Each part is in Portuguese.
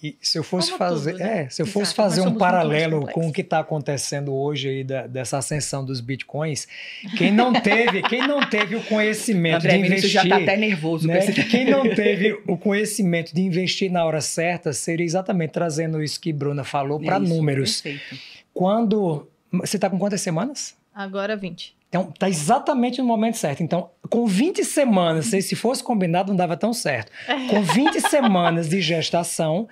E se eu fosse Como fazer, tudo, né? se eu fosse Exato, fazer nós um somos muito mais paralelo com o complexos. que está acontecendo hoje aí dessa ascensão dos bitcoins, quem não teve o conhecimento André de Vinícius investir, já tá até nervoso com né? esse... Quem não teve o conhecimento de investir na hora certa, seria exatamente trazendo isso que Bruna falou para isso, números. Perfeito. Quando você está com quantas semanas? Agora 20. Então, tá exatamente no momento certo. Então, com 20 semanas, se fosse combinado, não dava tão certo. Com 20 semanas de gestação,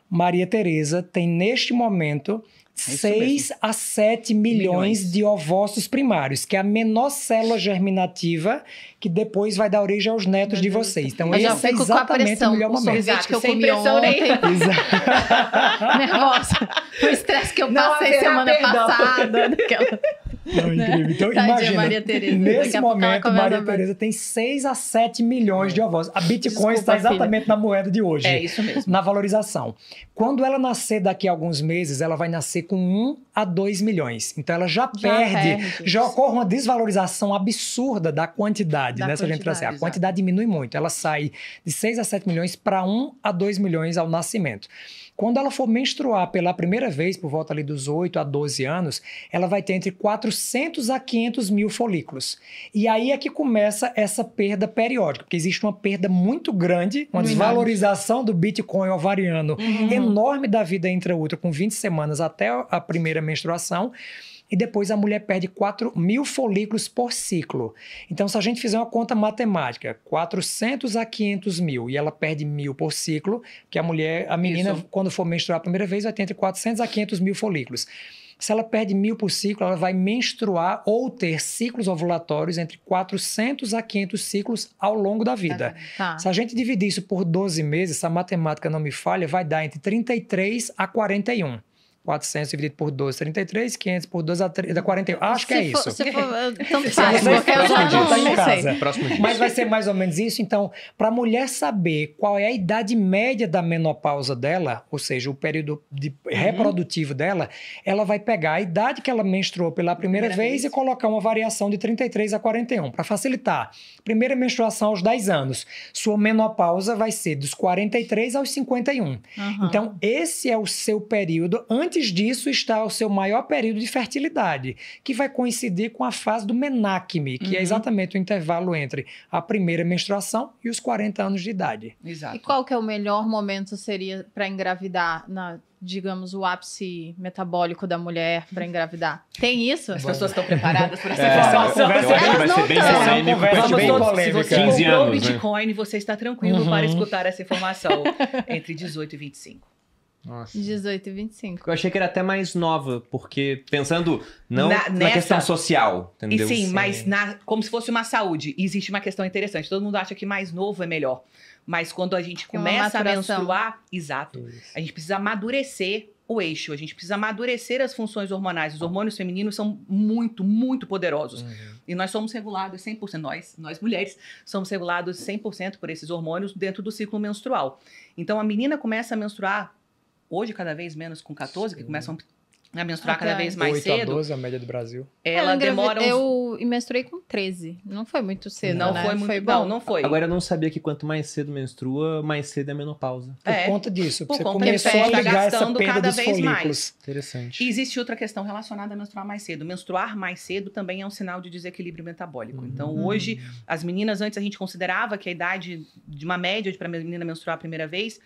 Maria Tereza tem, neste momento, 6 a 7 milhões de ovócitos primários, que é a menor célula germinativa que depois vai dar origem aos netos de vocês. Então, Eu já esse é fico com a exatamente o pressão, melhor o momento. sorvete que eu Sem comi pressão ontem. Exato. Nervosa. O estresse que eu Não passei haverá semana perdão. passada. Daquela... Não, incrível. Então, Tadinha imagina, Maria Tereza. Daqui nesse a pouco ela momento, começa Maria a- Tereza tem 6 a 7 milhões de ovócitos. A Bitcoin Desculpa, está filha. exatamente na moeda de hoje. É isso mesmo. Na valorização. Quando ela nascer daqui a alguns meses, ela vai nascer com 1 a 2 milhões. Então, ela já perde. Já ocorre uma desvalorização absurda da quantidade, Da né? Se a gente quantidade, trazer. A exato. quantidade diminui muito. Ela sai de 6 a 7 milhões para 1 a 2 milhões ao nascimento. Quando ela for menstruar pela primeira vez, por volta ali dos 8 a 12 anos, ela vai ter entre 400 a 500 mil folículos. E aí é que começa essa perda periódica, porque existe uma perda muito grande, uma desvalorização do Bitcoin ovariano enorme da vida intraútero, com 20 semanas até a primeira menstruação. E depois a mulher perde 4 mil folículos por ciclo. Então, se a gente fizer uma conta matemática, 400 a 500 mil, e ela perde 1.000 por ciclo, que a menina, Isso. quando for menstruar a primeira vez, vai ter entre 400 a 500 mil folículos. Se ela perde 1.000 por ciclo, ela vai menstruar ou ter ciclos ovulatórios entre 400 a 500 ciclos ao longo da vida. Tá. Se a gente dividir isso por 12 meses, se a matemática não me falha, vai dar entre 33 a 41. 400 dividido por 12, 33, 500 por 12 dá 41. Acho que é isso. Tanto faz, Vocês porque eu já próximo dia, tá em não casa. sei. Próximo dia. Mas vai ser mais ou menos isso. Então, para a mulher saber qual é a idade média da menopausa dela, ou seja, o período reprodutivo dela, ela vai pegar a idade que ela menstruou pela primeira vez e colocar uma variação de 33 a 41, para facilitar. Primeira menstruação aos 10 anos. Sua menopausa vai ser dos 43 aos 51. Então, esse é o seu período. Antes disso está o seu maior período de fertilidade, que vai coincidir com a fase do menacme, que é exatamente o intervalo entre a primeira menstruação e os 40 anos de idade. Exato. E qual que é o melhor momento seria para engravidar, digamos, o ápice metabólico da mulher para engravidar? Tem isso? As pessoas estão preparadas por essa Eu informação. acho que vai Elas ser não bem tão. polêmico. Conversa tipo, bem Vamos todos, se polêmica. você 15 comprou anos, né? Bitcoin, você está tranquilo para escutar essa informação entre 18 e 25. Nossa. 18 e 25. Eu achei que era até mais nova, porque pensando não na nessa- questão social, E entendeu? sim, mas como se fosse uma saúde. E existe uma questão interessante. Todo mundo acha que mais novo é melhor. Mas quando a gente Que uma começa a maturação. menstruar, exato, a gente precisa amadurecer o eixo. A gente precisa amadurecer as funções hormonais. Os hormônios femininos são muito, muito poderosos. E nós somos regulados 100%, nós mulheres, somos regulados 100% por esses hormônios dentro do ciclo menstrual. Então, a menina começa a menstruar, hoje cada vez menos com 14, que começam a menstruar cada vez mais 8 a cedo. 12 a média do Brasil. Ela demora uns... Eu menstruei com 13. Não foi muito cedo, Não né? foi muito... bom. Não foi. Agora eu não sabia que quanto mais cedo menstrua, mais cedo é a menopausa. Por É, conta disso. por Você conta começou disso, a tá ligar essa gastando perda cada dos vez folículos. mais. Interessante. E existe outra questão relacionada a menstruar mais cedo. Menstruar mais cedo também é um sinal de desequilíbrio metabólico. Então, hoje, as meninas, antes a gente considerava que a idade de uma média para a menina menstruar a primeira vez,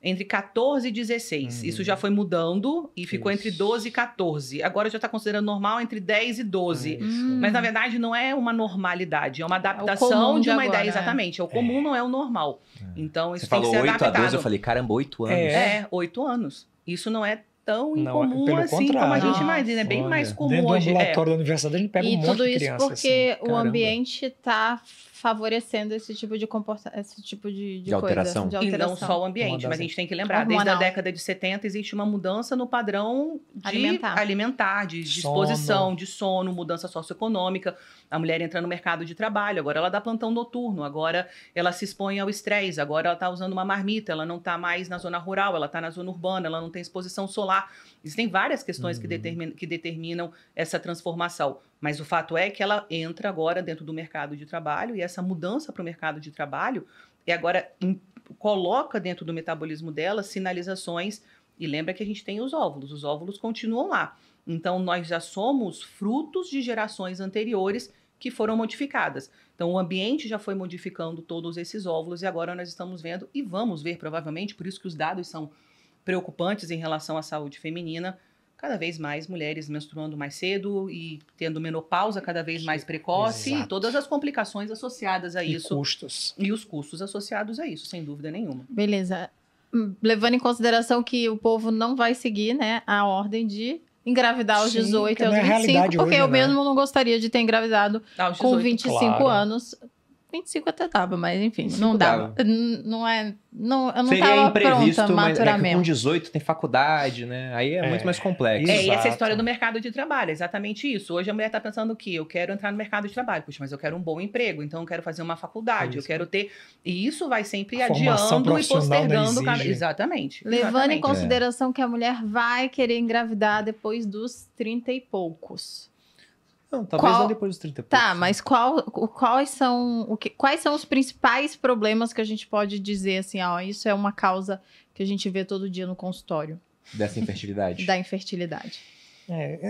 entre 14 e 16. Isso já foi mudando e ficou entre 12 e 14. Agora já está considerando normal entre 10 e 12. Mas, na verdade, não é uma normalidade. É uma adaptação comum de de uma agora, ideia, exatamente. O comum não é o normal. Então, Você isso tem que falou ser 8 a adaptado. 12, eu falei, caramba, 8 anos. É, 8 anos. Isso não é tão Não, incomum pelo assim como a contrário. gente imagina. É bem Olha, mais comum Dentro do hoje. ambulatório da universidade, a gente pega um E monte tudo de isso criança. porque assim. o Caramba. ambiente está favorecendo esse tipo de comportamento, esse tipo de De alteração. coisa. De E não alteração. só o ambiente, mas a gente tem que lembrar, desde a Hormonal. década de 70 existe uma mudança no padrão de Alimentar. de Sono. disposição, de sono, mudança socioeconômica. A mulher entra no mercado de trabalho, agora ela dá plantão noturno, agora ela se expõe ao estresse, agora ela está usando uma marmita, ela não está mais na zona rural, ela está na zona urbana, ela não tem exposição solar. Existem várias questões que determinam essa transformação. Mas o fato é que ela entra agora dentro do mercado de trabalho e essa mudança para o mercado de trabalho é agora coloca dentro do metabolismo dela sinalizações. E lembra que a gente tem os óvulos continuam lá. Então, nós já somos frutos de gerações anteriores que foram modificadas. Então, o ambiente já foi modificando todos esses óvulos e agora nós estamos vendo e vamos ver provavelmente, por isso que os dados são preocupantes em relação à saúde feminina, cada vez mais mulheres menstruando mais cedo e tendo menopausa cada vez mais precoce. Exato. E todas as complicações associadas a isso. Custos. E os custos associados a isso, sem dúvida nenhuma. Beleza. Levando em consideração que o povo não vai seguir, né, a ordem de engravidar aos Sim, 18 que e aos não é 25, realidade porque hoje, eu né? mesmo não gostaria de ter engravidado Aos com 18. 25 claro. anos. 25 até dava, mas enfim, 25 não dava. dava. Eu não Seria tava imprevisto, pronta mas é que com maturamente. 18 tem faculdade, né? Aí é muito mais complexo. E essa Exato. história do mercado de trabalho, exatamente isso. Hoje a mulher está pensando que eu quero entrar no mercado de trabalho, puxa, mas eu quero um bom emprego, então eu quero fazer uma faculdade, eu Isso. quero ter... E isso vai sempre A formação adiando e profissional postergando. não exige. Exatamente. Levando em exatamente. consideração que a mulher vai querer engravidar depois dos 30 e poucos. Não, talvez Qual- não depois dos 30 e poucos. Tá, mas quais são os principais problemas que a gente pode dizer assim, ó, isso é uma causa que a gente vê todo dia no consultório Dessa infertilidade. da infertilidade?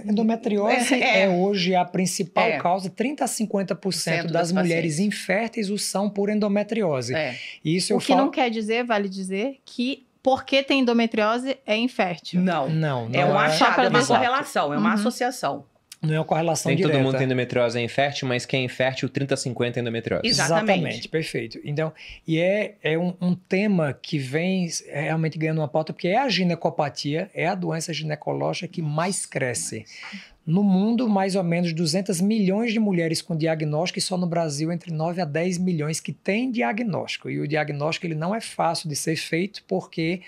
Endometriose é hoje a principal É. causa. 30 a 50% das das mulheres pacientes. inférteis o são por endometriose. É. Isso eu O que falo... não quer dizer, vale dizer, que porque tem endometriose é infértil. Não. Não, É não um achado, é uma Exato. correlação, é uma Uhum. associação. Não é uma correlação Nem direta. todo mundo tem endometriose é infértil, mas quem é infértil, 30-50 é endometriose. Exatamente. Perfeito. Então, e é um tema que vem realmente ganhando uma pauta, porque é a ginecopatia, é a doença ginecológica que mais cresce. No mundo, mais ou menos 200 milhões de mulheres com diagnóstico e só no Brasil entre 9 a 10 milhões que têm diagnóstico. E o diagnóstico ele não é fácil de ser feito porque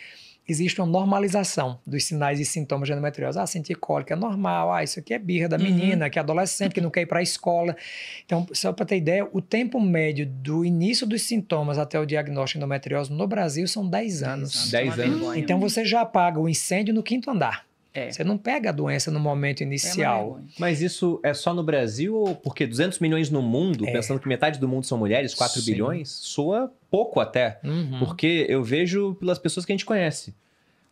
existe uma normalização dos sinais e sintomas de endometriose. Sentir cólica é normal. Isso aqui é birra da menina, que é adolescente, que não quer ir para a escola. Então, só para ter ideia, o tempo médio do início dos sintomas até o diagnóstico de endometriose no Brasil são 10 anos. 10 É uma anos. vergonha. Então, você já apaga o incêndio no quinto andar. É. Você não pega a doença no momento É uma inicial. vergonha. Mas isso é só no Brasil ou porque 200 milhões no mundo, É. pensando que metade do mundo são mulheres, 4 Sim. bilhões, soa pouco até. Uhum. Porque eu vejo pelas pessoas que a gente conhece.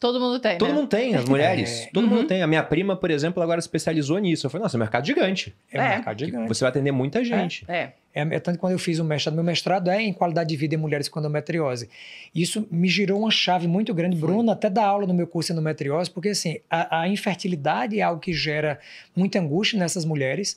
Todo mundo tem, Todo né? mundo tem, as mulheres. É. Todo mundo tem. A minha prima, por exemplo, agora se especializou nisso. Eu falei, nossa, é um mercado gigante. É um É. mercado gigante. Você vai atender muita gente. É. Tanto que quando eu fiz o mestrado, meu mestrado é em qualidade de vida em mulheres com endometriose. Isso me girou uma chave muito grande. Bruna até dá aula no meu curso de endometriose, porque assim, a infertilidade é algo que gera muita angústia nessas mulheres.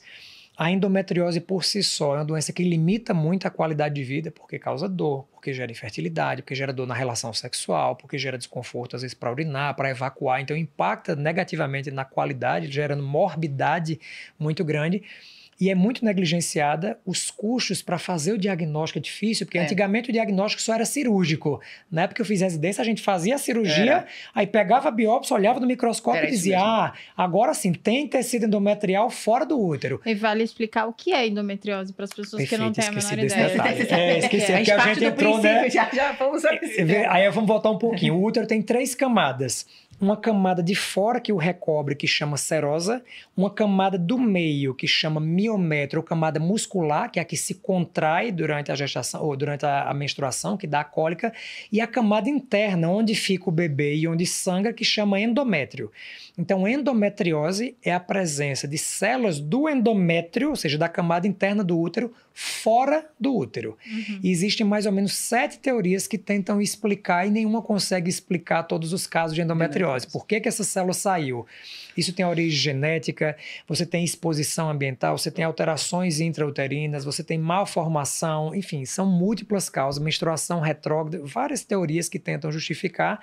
A endometriose por si só é uma doença que limita muito a qualidade de vida, porque causa dor, porque gera infertilidade, porque gera dor na relação sexual, porque gera desconforto às vezes para urinar, para evacuar. Então impacta negativamente na qualidade, gerando morbidade muito grande. E é muito negligenciada. Os custos para fazer o diagnóstico é difícil, porque antigamente o diagnóstico só era cirúrgico. Na época que eu fiz residência, a gente fazia a cirurgia, aí pegava a biópsia, olhava no microscópio Era e isso dizia, mesmo. agora sim, tem tecido endometrial fora do útero. E vale explicar o que é endometriose para as pessoas que não têm a menor Esqueci desse ideia. detalhe. Esqueci, A porque a parte gente do entrou, né? princípio, já vamos Aí vamos voltar um pouquinho. O útero tem 3 camadas. Uma camada de fora que o recobre, que chama serosa, uma camada do meio, que chama miométrio, ou camada muscular, que é a que se contrai durante a gestação ou durante a menstruação, que dá a cólica, e a camada interna, onde fica o bebê e onde sangra, que chama endométrio. Então, endometriose é a presença de células do endométrio, ou seja, da camada interna do útero, fora do útero. E existem mais ou menos 7 teorias que tentam explicar e nenhuma consegue explicar todos os casos de endometriose. Por que essa célula saiu? Isso tem origem genética, você tem exposição ambiental, você tem alterações intrauterinas, você tem malformação, enfim, são múltiplas causas, menstruação retrógrada, várias teorias que tentam justificar.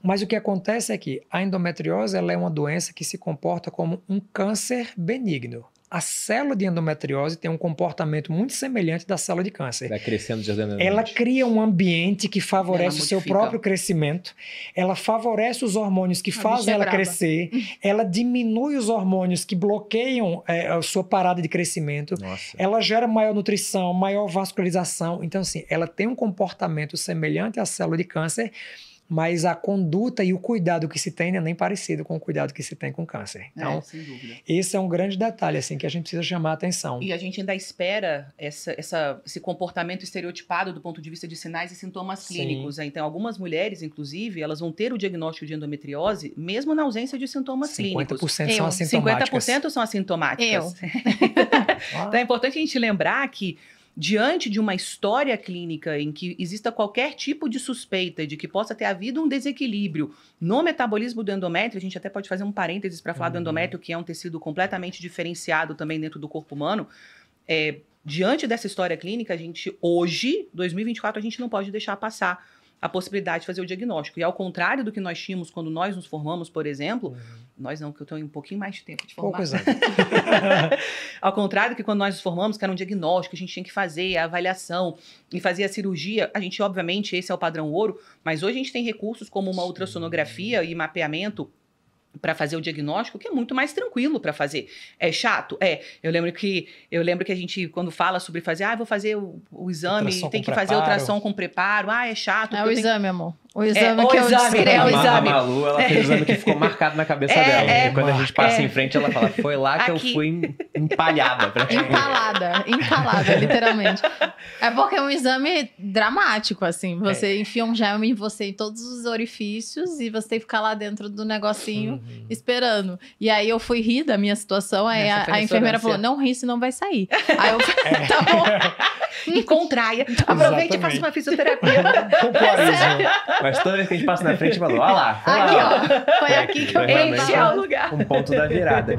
Mas o que acontece é que a endometriose ela é uma doença que se comporta como um câncer benigno. A célula de endometriose tem um comportamento muito semelhante da célula de câncer. Vai crescendo desordenadamente. Ela cria um ambiente que favorece o seu modifica. próprio crescimento, ela favorece os hormônios que A bicha fazem é ela braba. crescer, ela diminui os hormônios que bloqueiam a sua parada de crescimento, Nossa. ela gera maior nutrição, maior vascularização. Então, assim, ela tem um comportamento semelhante à célula de câncer, mas a conduta e o cuidado que se tem não é nem parecido com o cuidado que se tem com câncer. Então, sem dúvida. esse é um grande detalhe, assim, que a gente precisa chamar a atenção. E a gente ainda espera esse comportamento estereotipado do ponto de vista de sinais e sintomas clínicos. Né? Então, algumas mulheres, inclusive, elas vão ter o diagnóstico de endometriose, mesmo na ausência de sintomas clínicos. 50% são assintomáticas. 50% são assintomáticas. Então, é importante a gente lembrar que, diante de uma história clínica em que exista qualquer tipo de suspeita de que possa ter havido um desequilíbrio no metabolismo do endométrio, a gente até pode fazer um parênteses para falar do endométrio, que é um tecido completamente diferenciado também dentro do corpo humano. Diante dessa história clínica, a gente hoje, 2024, a gente não pode deixar passar a possibilidade de fazer o diagnóstico. E ao contrário do que nós tínhamos quando nós nos formamos, por exemplo, nós não, que eu tenho um pouquinho mais de tempo de formar. Poucos anos. Ao contrário do que quando nós nos formamos, que era um diagnóstico, a gente tinha que fazer a avaliação e fazer a cirurgia. A gente, obviamente, esse é o padrão ouro, mas hoje a gente tem recursos como uma ultrassonografia e mapeamento para fazer o diagnóstico, que é muito mais tranquilo para fazer. É chato? Eu lembro que a gente, quando fala sobre fazer, vou fazer o exame, Ultrassom tem que com fazer preparo. ultrassom com preparo, é chato. É o exame, amor. O exame o que eu exame, descrevo. é o exame. A Malu, ela fez o exame que ficou marcado na cabeça dela. E quando a gente passa em frente, ela fala, foi lá que Aqui. eu fui empalhada. Empalada, literalmente. É porque é um exame dramático, assim. Você enfia um gel em você em todos os orifícios e você tem que ficar lá dentro do negocinho esperando. E aí eu fui rir da minha situação, aí a enfermeira falou, não ri, senão vai sair. Aí eu falei, tá bom. E contraia. Aproveite e faça uma fisioterapia. Mas toda vez que a gente passa na frente, Malu, olha lá. Aqui, ó. Foi aqui que eu Esse é o tava. lugar. Um ponto da virada.